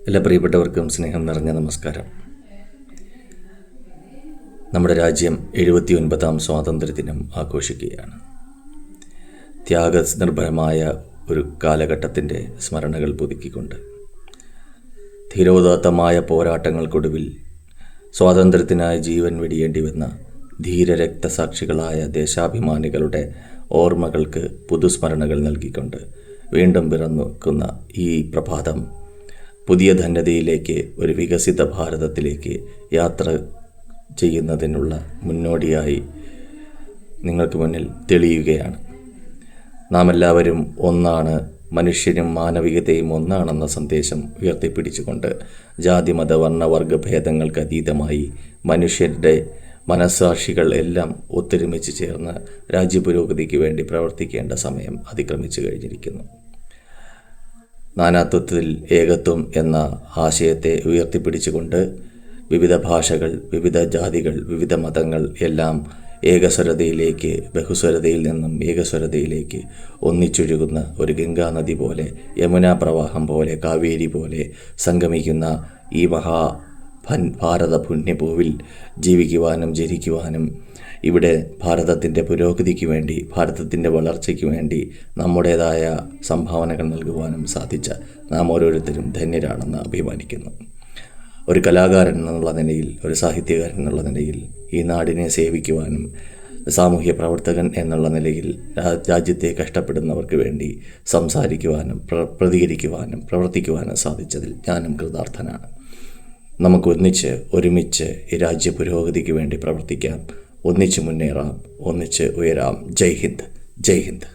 എല്ലാ പ്രിയപ്പെട്ടവർക്കും സ്നേഹം നിറഞ്ഞ നമസ്കാരം. നമ്മുടെ രാജ്യം 79ാം സ്വാതന്ത്ര്യദിനം ആഘോഷിക്കുകയാണ്. ത്യാഗനിർഭരമായ ഒരു കാലഘട്ടത്തിൻ്റെ സ്മരണകൾ പുതുക്കിക്കൊണ്ട് ധീരോദാത്തമായ പോരാട്ടങ്ങൾക്കൊടുവിൽ സ്വാതന്ത്ര്യത്തിനായി ജീവൻ വെടിയേണ്ടി വന്ന ധീരരക്തസാക്ഷികളായ ദേശാഭിമാനികളുടെ ഓർമ്മകൾക്ക് പുതുസ്മരണകൾ നൽകിക്കൊണ്ട് വീണ്ടും പിറന്നുവെക്കുന്ന ഈ പ്രഭാതം പുതിയ ധന്യതയിലേക്ക്, ഒരു വികസിത ഭാരതത്തിലേക്ക് യാത്ര ചെയ്യുന്നതിനുള്ള മുന്നോടിയായി നിങ്ങൾക്ക് മുന്നിൽ തെളിയുകയാണ്. നാം എല്ലാവരും ഒന്നാണ്, മനുഷ്യനും മാനവികതയും ഒന്നാണെന്ന സന്ദേശം ഉയർത്തിപ്പിടിച്ചുകൊണ്ട് ജാതി മത വർണ്ണ വർഗ ഭേദങ്ങൾക്ക് അതീതമായി മനുഷ്യരുടെ മനസ്സാക്ഷികൾ എല്ലാം ഒത്തൊരുമിച്ച് ചേർന്ന് രാജ്യപുരോഗതിക്ക് വേണ്ടി പ്രവർത്തിക്കേണ്ട സമയം അതിക്രമിച്ചു കഴിഞ്ഞിരിക്കുന്നു. നാനാത്വത്തിൽ ഏകത്വം എന്ന ആശയത്തെ ഉയർത്തിപ്പിടിച്ചുകൊണ്ട് വിവിധ ഭാഷകൾ, വിവിധ ജാതികൾ, വിവിധ മതങ്ങൾ എല്ലാം ഏകസ്വരതയിലേക്ക്, ബഹുസ്വരതയിൽ നിന്നും ഏകസ്വരതയിലേക്ക് ഒന്നിച്ചൊഴുകുന്ന ഒരു ഗംഗാനദി പോലെ, യമുനാ പ്രവാഹം പോലെ, കാവേരി പോലെ സംഗമിക്കുന്ന ഈ ഭാരത പുണ്യഭൂവിൽ ജീവിക്കുവാനും ജനിക്കുവാനും, ഇവിടെ ഭാരതത്തിൻ്റെ പുരോഗതിക്ക് വേണ്ടി, ഭാരതത്തിൻ്റെ വളർച്ചയ്ക്ക് വേണ്ടി നമ്മുടേതായ സംഭാവനകൾ നൽകുവാനും സാധിച്ച നാം ഓരോരുത്തരും ധന്യരാണെന്ന് അഭിമാനിക്കുന്നു. ഒരു കലാകാരൻ എന്നുള്ള നിലയിൽ, ഒരു സാഹിത്യകാരൻ എന്നുള്ള നിലയിൽ ഈ നാടിനെ സേവിക്കുവാനും, സാമൂഹ്യ പ്രവർത്തകൻ എന്നുള്ള നിലയിൽ രാജ്യത്തെ കഷ്ടപ്പെടുന്നവർക്ക് വേണ്ടി സംസാരിക്കുവാനും പ്രതികരിക്കുവാനും പ്രവർത്തിക്കുവാനും സാധിച്ചതിൽ ഞാനും കൃതാർത്ഥനാണ്. നമുക്ക് ഒരുമിച്ച് ഈ രാജ്യ പുരോഗതിക്ക് വേണ്ടി പ്രവർത്തിക്കാം, ഒന്നിച്ച് മുന്നേറാം, ഒന്നിച്ച് ഉയരാം. ജയ് ഹിന്ദ്, ജയ് ഹിന്ദ്.